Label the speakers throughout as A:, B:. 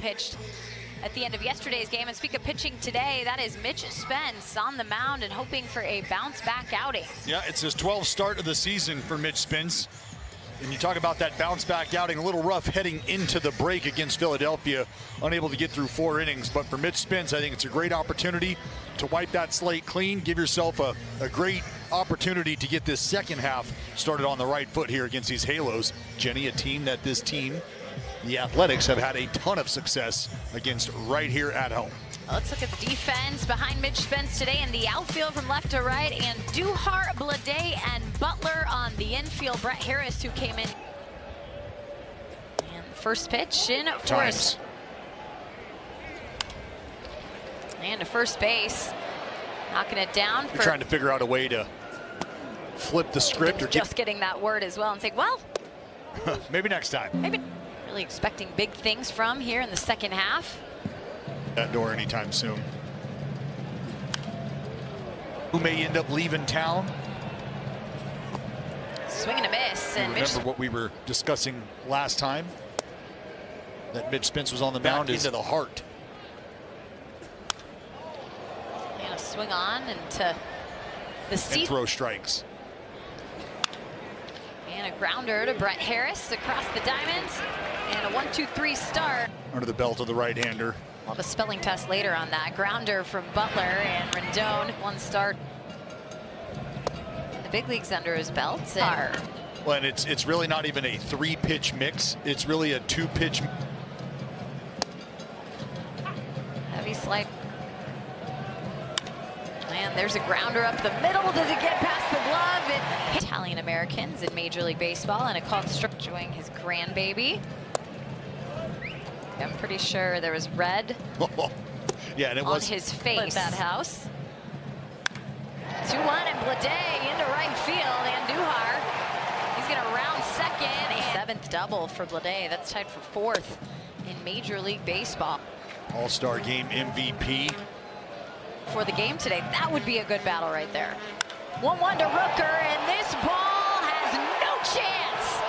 A: pitched at the end of yesterday's game. And speak of pitching today, that is Mitch Spence on the mound and hoping for a bounce-back outing.
B: Yeah, it's his 12th start of the season for Mitch Spence. And you talk about that bounce-back outing, a little rough heading into the break against Philadelphia, unable to get through 4 innings. But for Mitch Spence, I think it's a great opportunity to wipe that slate clean, give yourself a great opportunity to get this second half started on the right foot here against these Halos. Jenny, a team that the Athletics, have had a ton of success against right here at home.
A: Let's look at the defense behind Mitch Spence today in the outfield from left to right, and Duhart, Blade, and Butler on the infield. Brett Harris, who came in. And first pitch in force. And to first base, knocking it down.
B: You're trying to figure out a way to flip the script, or
A: just getting that word as well and saying, well,
B: maybe next time.
A: Maybe. Really expecting big things from here in the second half.
B: That door anytime soon. Who may end up leaving town?
A: Swing and a miss. And
B: remember what we were discussing last time? That Mitch Spence was on the mound into the heart.
A: And a swing on into the seat.
B: And throw strikes.
A: And a grounder to Brett Harris across the diamonds. And a 1-2-3 start.
B: Under the belt of the right-hander.
A: We'll have a spelling test later on that. Grounder from Butler, and Rendon, 1 start in the big leagues under his belt.
B: Well, and it's really not even a 3-pitch mix. It's really a 2-pitch.
A: Heavy slide. And there's a grounder up the middle. Does it get past the glove? Italian Americans in Major League Baseball, and a called strike, enjoying his grandbaby. I'm pretty sure there was red
B: yeah, and it
A: on
B: was
A: his face at that house. 2-1, and Blade into right field, and Duhart, he's going to round second. And 7th double for Blade. That's tied for 4th in Major League Baseball.
B: All-Star Game MVP.
A: For the game today, that would be a good battle right there. 1-1 to Rooker, and this ball has no chance.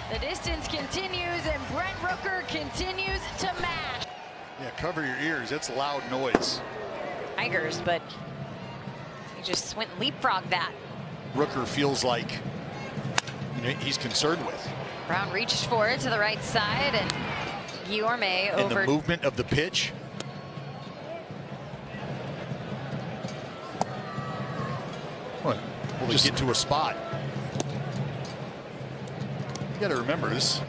A: The distance continues, and Brent Rooker continues to mash.
B: Yeah, cover your ears. It's loud noise.
A: Tigers, but he just went and leapfrogged that.
B: Rooker feels like he's concerned with.
A: Brown reached for it to the right side, and Guillorme over.
B: And the movement of the pitch. What? We'll just get to a spot. You got to remember this.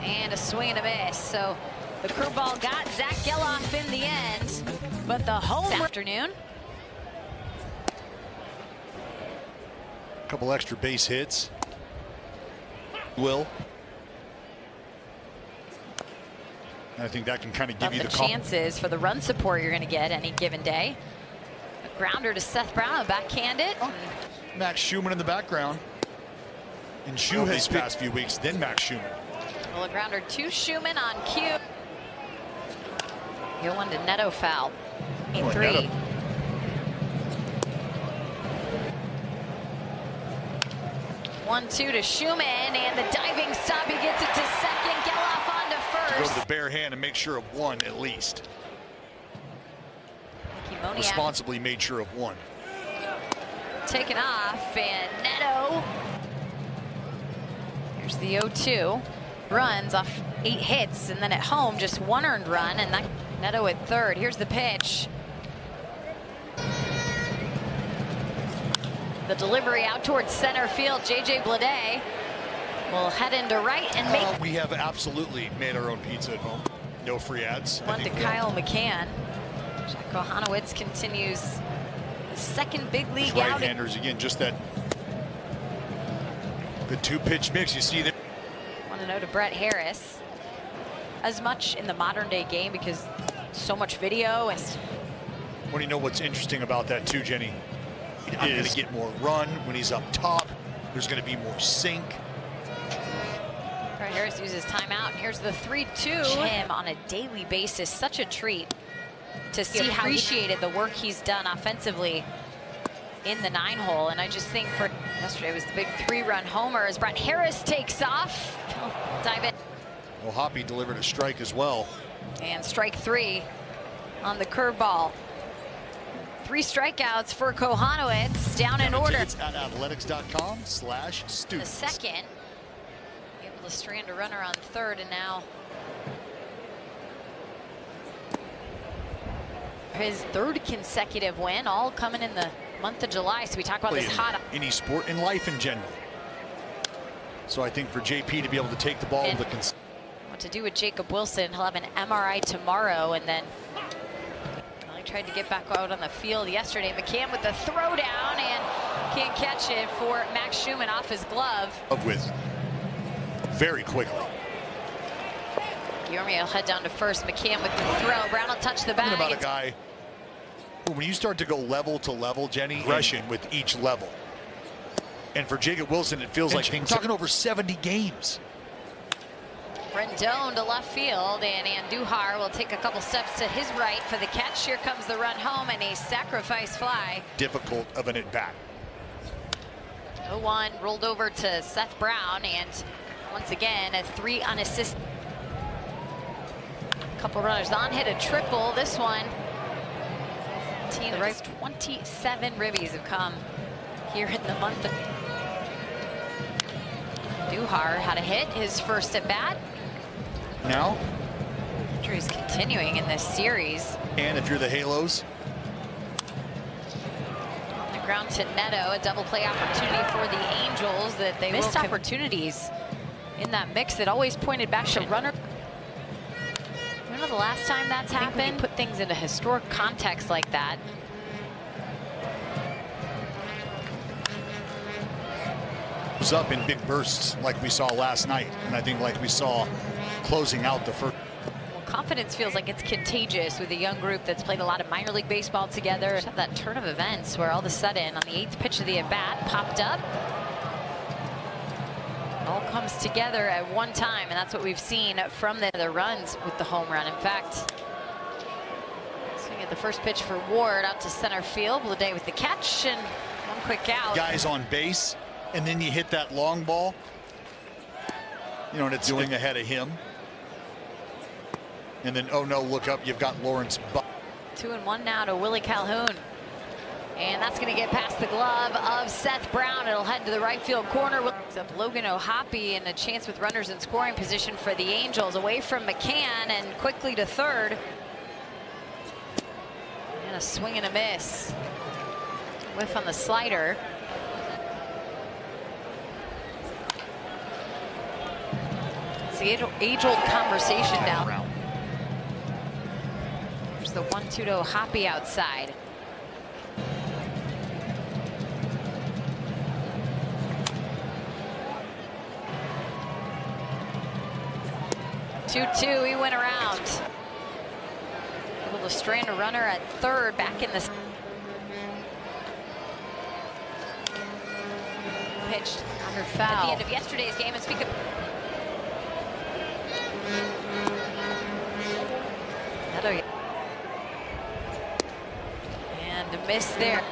A: And a swing and a miss. So the curveball got Zach Geloff in the end, but the home afternoon.
B: A couple extra base hits. Will. I think that can kind of give you the
A: chances for the run support you're going to get any given day. A grounder to Seth Brown, a backhanded.
B: Oh. Max Schumann in the background. And Schuh has past few weeks, then Max Schumann.
A: Well, a grounder to Schumann on cue. Go one to Neto foul. 3. 1-2 to Schumann, and the diving stop. He gets it to second. Geloff on to first.
B: Go to the bare hand and make sure of 1 at least. Responsibly made sure of 1.
A: Taken off, and Neto. Here's the 0-2. Runs off 8 hits, and then at home just 1 earned run, and that Neto at third. Here's the pitch. The delivery out towards center field. JJ Blade will head into right and make.
B: We have absolutely made our own pizza at home. No free ads.
A: One to Kyle McCann. Jack Kohanowitz continues the second big league outing.
B: Right-handers again, just that the 2-pitch mix. You see that.
A: 1-0 to Brett Harris. As much in the modern day game because so much video. And
B: when you know what's interesting about that too, Jenny, I'm going to get more run when he's up top. There's going to be more sink.
A: Brett Harris uses timeout. Here's the 3-2. Him on a daily basis, such a treat. to see how he appreciated the work he's done offensively in the 9-hole. And I just think for yesterday was the big 3-run homer as Brett Harris takes off. Dive in.
B: Well, Hoppy delivered a strike as well.
A: And strike 3 on the curveball. 3 strikeouts for Kohanowitz. Down in order.
B: At athletics.com/students.
A: The second, able to strand a runner on third, and now his 3rd consecutive win, all coming in the month of July. So we talk about this hot
B: any sport in life in general. So I think for JP to be able to take the ball with the
A: what to do with Jacob Wilson, he'll have an MRI tomorrow, and then he tried to get back out on the field yesterday. McCann with the throwdown and can't catch it for Max Schumann off his glove.
B: With very quickly.
A: Guillermo will head down to first. McCann with the throw. Brown will touch the bag.
B: Talking about a guy who, when you start to go level to level, Jenny, progression with each level. And for Jacob Wilson, it feels like things talking over 70 games.
A: Rendon to left field, and Andujar will take a couple steps to his right for the catch. Here comes the run home and a sacrifice fly.
B: Difficult of an at-bat.
A: 0-1 rolled over to Seth Brown, and once again a 3 unassisted. Couple runners on, hit a triple. This one, team right, 27 ribbies have come here in the month of. Duhar had a hit, his first at bat.
B: Now,
A: injuries continuing in this series.
B: And if you're the Halos,
A: on the ground to Neto, a double play opportunity for the Angels that they missed opportunities in that mix that always pointed back to runner. Remember the last time that's happened? When you put things in a historic context like that.
B: was up in big bursts like we saw last night, and I think like we saw closing out the first.
A: Well, confidence feels like it's contagious with a young group that's played a lot of minor league baseball together. Just have that turn of events where all of a sudden on the 8th pitch of the at-bat popped up. All comes together at one time, and that's what we've seen from the runs with the home run. In fact, swing at the first pitch for Ward out to center field. Bleday with the catch and one quick out.
B: Guys on base, and then you hit that long ball, you know, and it's doing ahead of him. And then, oh no, look up, you've got Lawrence.
A: 2-1 now to Willie Calhoun. And that's going to get past the glove of Seth Brown. It'll head to the right field corner. Up Logan O'Hoppe, and a chance with runners in scoring position for the Angels. Away from McCann and quickly to third. And a swing and a miss. Whiff on the slider. It's the age-old conversation now. There's the 1-2 to O'Hoppe outside. 2-2, he went around. Able to strand a runner at third, back in the pitched under foul at the end of yesterday's game. And speak of and a miss there.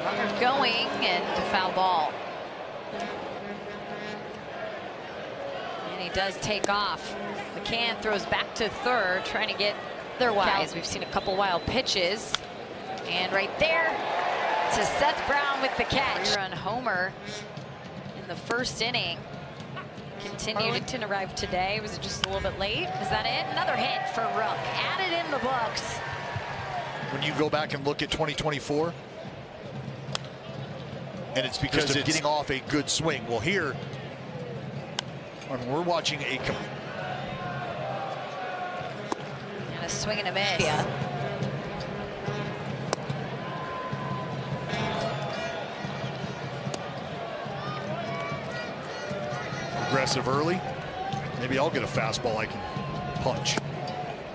A: Runner going and a foul ball. He does take off. McCann throws back to third, trying to get otherwise. We've seen a couple wild pitches. And right there to Seth Brown with the catch. Run homer in the first inning. Continued to arrive today. Was it just a little bit late? Is that it? Another hit for Rook. Added in the books.
B: When you go back and look at 2024, and it's because of getting off a good swing. Well, here, we're watching a
A: swing and a miss. Yeah.
B: Aggressive early. Maybe I'll get a fastball I can punch.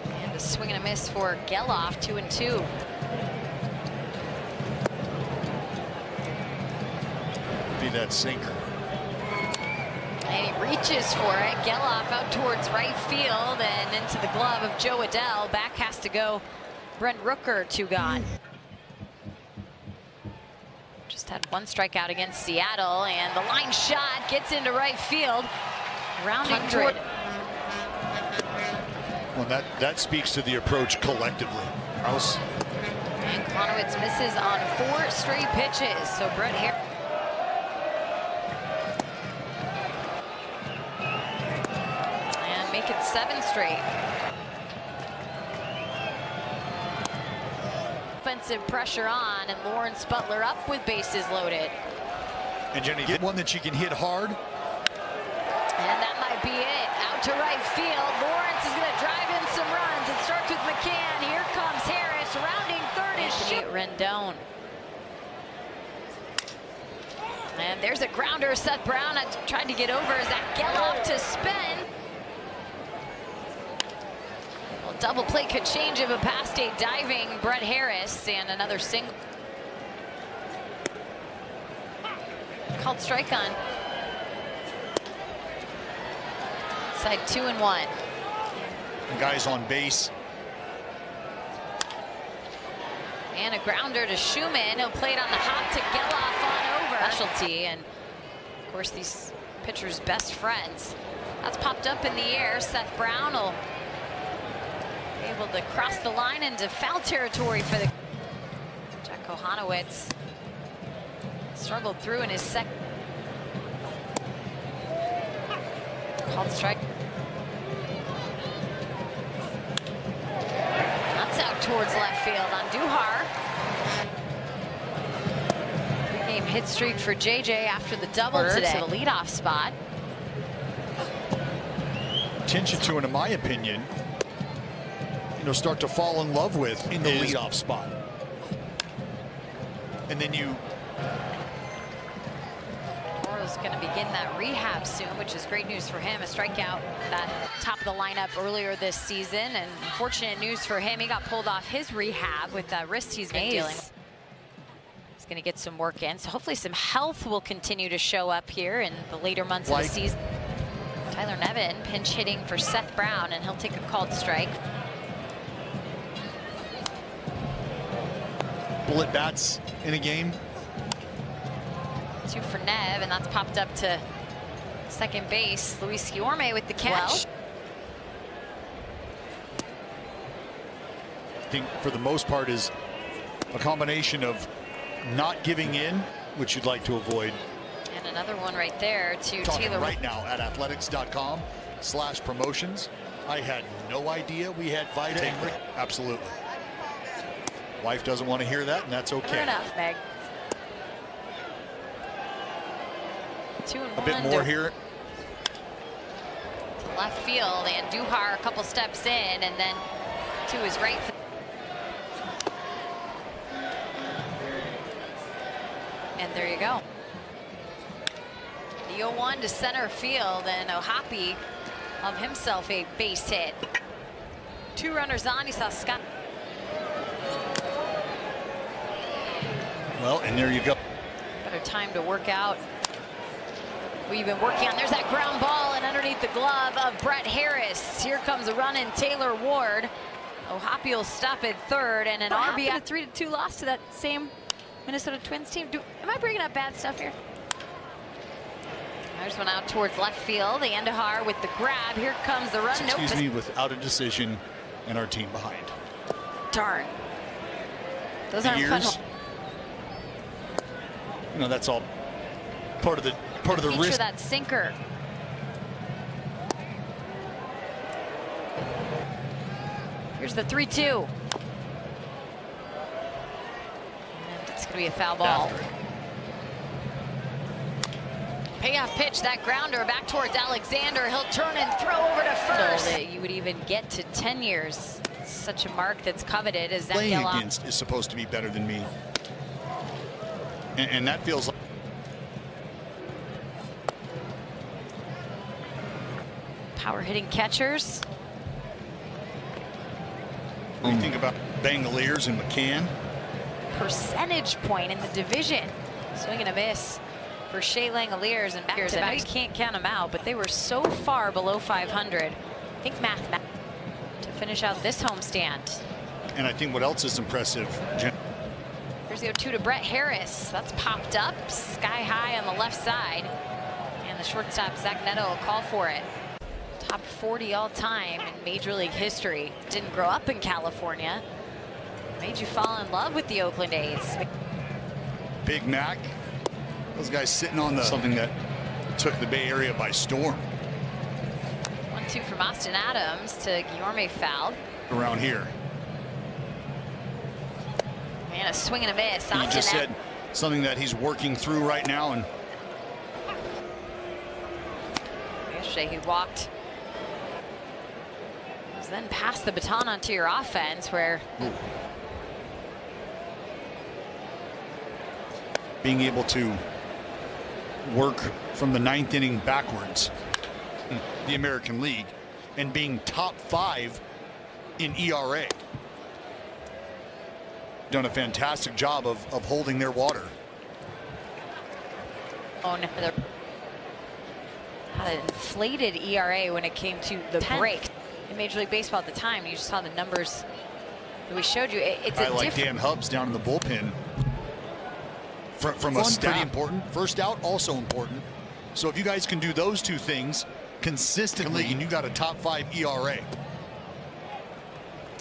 A: And a swing and a miss for Geloff, 2-2.
B: Be that sinker.
A: And he reaches for it. Geloff out towards right field and into the glove of Joe Adell. Back has to go Brent Rooker, 2 gone. Just had 1 strikeout against Seattle, and the line shot gets into right field. Rounding toward.
B: Well, that speaks to the approach collectively. House.
A: And Klonowitz misses on 4 straight pitches. So Brett Harris. And make it 7 straight. Offensive pressure on, and Lawrence Butler up with bases loaded.
B: And Jenny, get one that she can hit hard.
A: And that might be it. Out to right field. Lawrence is going to drive in some runs. It starts with McCann. Here comes Harris. Rounding third is Rendon. And there's a grounder. Seth Brown tried to get over. Is that Geloff to spin? Well, double play could change it, but past a diving Brett Harris, and another single. Called strike on. Side 2-1.
B: Guys on base.
A: And a grounder to Schumann. He'll play it on the hop to Geloff on over. Specialty, and of course these pitchers' best friends. That's popped up in the air. Seth Brown will be able to cross the line into foul territory for the. Jack Kohanowitz struggled through in his second. Called strike. That's out towards left field on Duhar. 3-game hit streak for JJ after the double today. To the leadoff spot.
B: Attention to, and in my opinion, start to fall in love with in the leadoff spot. And then you.
A: Is going to begin that rehab soon, which is great news for him. A strikeout that top of the lineup earlier this season, and unfortunate news for him. He got pulled off his rehab with that wrist he's been dealing with. He's going to get some work in, so hopefully some health will continue to show up here in the later months of the season. Tyler Nevin pinch hitting for Seth Brown, and he'll take a called strike.
B: Bullet bats in a game.
A: 2 for Nev, and that's popped up to second base. Luis Guillorme with the catch.
B: I think for the most part is a combination of not giving in, which you'd like to avoid.
A: And another one right there to
B: Talking
A: Taylor.
B: Right now at athletics.com/promotions. I had no idea we had Vita. Absolutely. Wife doesn't want to hear that, and that's okay.
A: Fair enough, Meg. 2-1.
B: A bit more here.
A: To left field, and Duhar a couple steps in, and then to his right. And there you go. The 0-1 to center field, and Ohapi of himself a base hit. 2 runners on. He saw Scott.
B: Well, and there you go.
A: Better time to work out. We've been working on. There's that ground ball, and underneath the glove of Brett Harris. Here comes a run in Taylor Ward. Ohapi will stop at third, and an RBI. A 3-2 loss to that same Minnesota Twins team. Am I bringing up bad stuff here? There's one out towards left field. Andujar with the grab. Here comes the run.
B: Excuse me, without a decision, and our team behind.
A: Darn. Those aren't fun.
B: That's all part of the risk.
A: That sinker. Here's the 3-2. And it's going to be a foul ball. Payoff pitch, that grounder back towards Alexander. He'll turn and throw over to first. That you would even get to 10 years. It's such a mark that's coveted. As that
B: playing against is supposed to be better than me. And that feels like.
A: Power hitting catchers.
B: When you think about Bangaliers and McCann.
A: Percentage point in the division. Swing and a miss for Shea Langoliers and backers. I know you can't count them out, but they were so far below 500. I think to finish out this homestand.
B: And I think what else is impressive, Jim.
A: Here's the 0-2 to Brett Harris. That's popped up sky high on the left side. And the shortstop, Zach Neto, will call for it. Top 40 all time in Major League history. Didn't grow up in California. Made you fall in love with the Oakland A's.
B: Big Mac. Those guys sitting on something that took the Bay Area by storm.
A: 1-2 from Austin Adams to Guillorme fouled.
B: Around here.
A: And a swing and a miss.
B: He just said something that he's working through right now. And
A: yesterday he walked. Was then passed the baton onto your offense where.
B: Ooh. Being able to work from the 9th inning backwards in the American League and being top 5 in ERA. Done a fantastic job of holding their water.
A: Had an inflated ERA when it came to the break in Major League Baseball at the time. You just saw the numbers that we showed you. It's
B: I like Dan Hubbs down in the bullpen. From a stat, pretty important. First out, also important. So if you guys can do those two things consistently, and you got a top 5 ERA.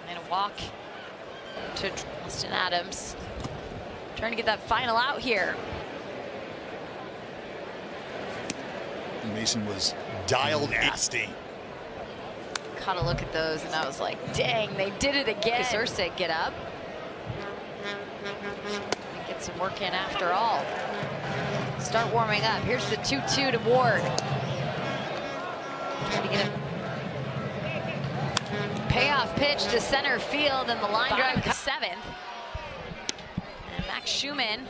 A: And a walk to Austin Adams. Trying to get that final out here.
B: Mason was dialed nasty.
A: Caught a look at those, and I was like, dang, they did it again. Ursa, get up. Get some work in after all. Start warming up. Here's the 2-2 to Ward. Trying to get a payoff pitch to center field, and the line drive to 7th. And Max Schumann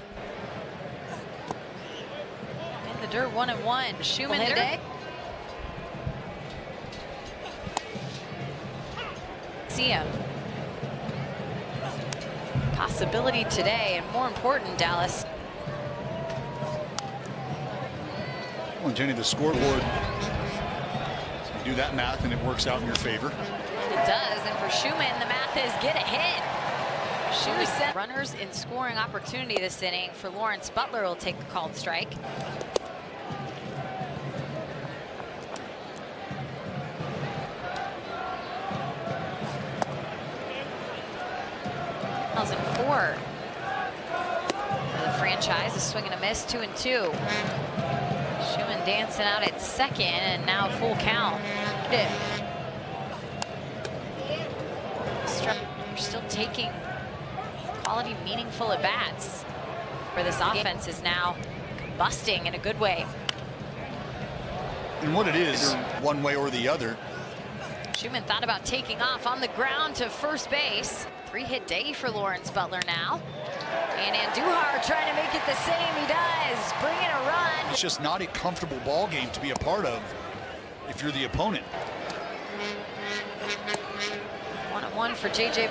A: in the dirt, 1-1. Schumann today. See him. Possibility today, and more important, Dallas.
B: Well, Jenny, the scoreboard. So you do that math, and it works out in your favor.
A: It does, and for Schumann, the math is get a hit. Schumann runners in scoring opportunity this inning for Lawrence Butler will take the called strike. For the franchise, a swing and a miss, 2-2. Schumann dancing out at second, and now full count. We're still taking quality, meaningful at bats. Where this offense is now combusting in a good way.
B: And what it is, one way or the other.
A: Schumann thought about taking off on the ground to first base. 3-hit day for Lawrence Butler now. And Andujar trying to make it the same. He does, bringing a run.
B: It's just not a comfortable ball game to be a part of if you're the opponent.
A: 1-1 for JJ.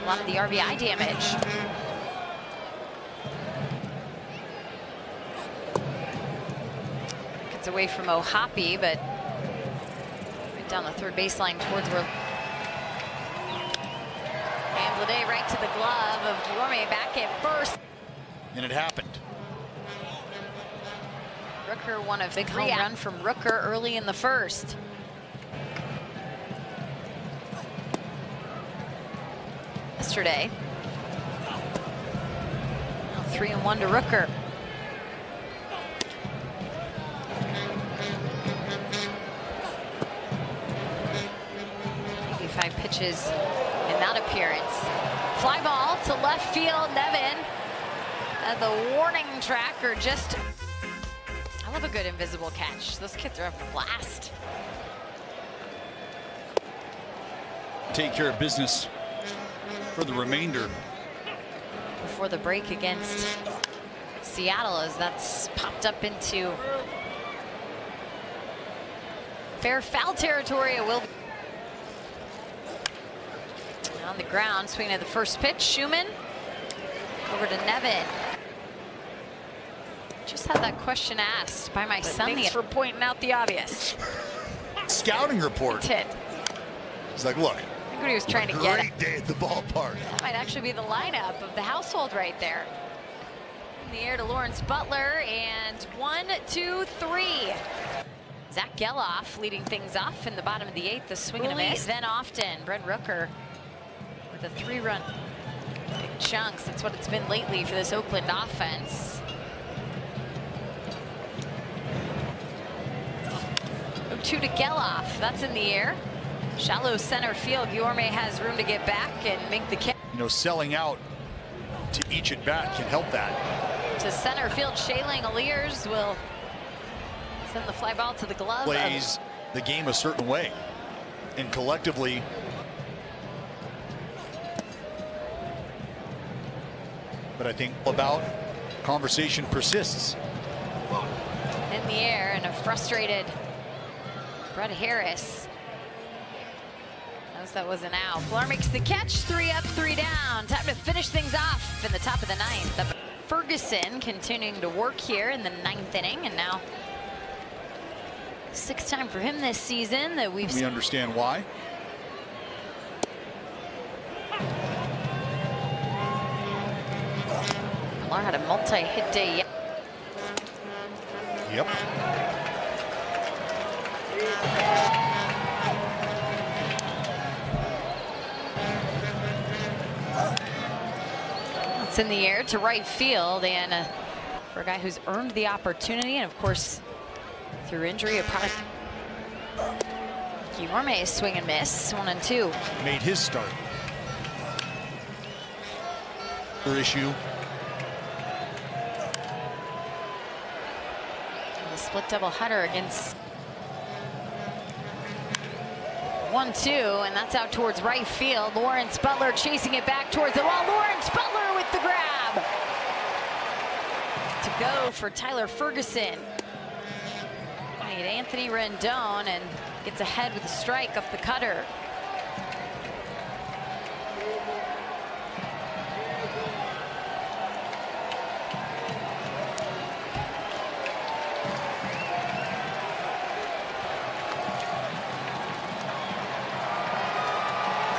A: A lot of the RBI damage. Gets away from O'Hoppe, but down the third baseline towards where. And Blade right to the glove of Guillorme back at first.
B: And it happened.
A: Rooker won a big home run from Rooker early in the first. Yesterday. Now 3-1 to Rooker. 5 pitches in that appearance. Fly ball to left field. Nevin at the warning track, or just. I love a good invisible catch. Those kids are having a blast.
B: Take care of business for the remainder.
A: Before the break against Seattle, as that's popped up into fair foul territory. It will be. On the ground, swinging at the first pitch. Schumann Over to Nevin. Just had that question asked by my son. Thanks for pointing out the obvious.
B: Scouting report.
A: Hit.
B: He's like, look.
A: I think what he was trying to get.
B: Great day at the ballpark.
A: That might actually be the lineup of the household right there. In the air to Lawrence Butler, and 1, 2, 3. Zach Geloff leading things off in the bottom of the 8th. The swing and a miss. Then often Brent Rooker with a 3-run. Big chunks. That's what it's been lately for this Oakland offense. 0-2 to Geloff. That's in the air. Shallow center field. Guillorme has room to get back and make the catch.
B: You know, selling out to each at bat can help that.
A: To center field, Shea Langoliers will send the fly ball to the glove.
B: Plays the game a certain way, and collectively. But I think about conversation persists.
A: In the air, and a frustrated Brett Harris. Knows that was an out. Floor makes the catch. 3 up, 3 down. Time to finish things off in the top of the 9th. Ferguson continuing to work here in the 9th inning, and now 6th time for him this season that we
B: understand why.
A: Millar had a multi-hit day.
B: Yep.
A: It's in the air to right field, and for a guy who's earned the opportunity, and of course through injury, a product. Guillorme swing and miss. 1 and 2.
B: Made his start. Issue.
A: The split double header against 1-2, and that's out towards right field. Lawrence Butler chasing it back towards the wall. Lawrence Butler with the grab. To go for Tyler Ferguson. Anthony Rendon, and gets ahead with a strike off the cutter.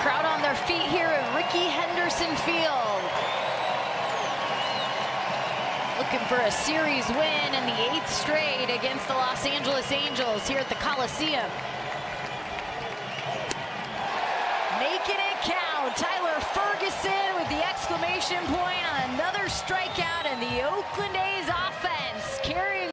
A: Crowd on their feet here at Rickey Henderson Field. Looking for a series win in the 8th straight against the Los Angeles Angels here at the Coliseum. Making it count. Tyler Ferguson with the exclamation point on another strikeout, and the Oakland A's offense carrying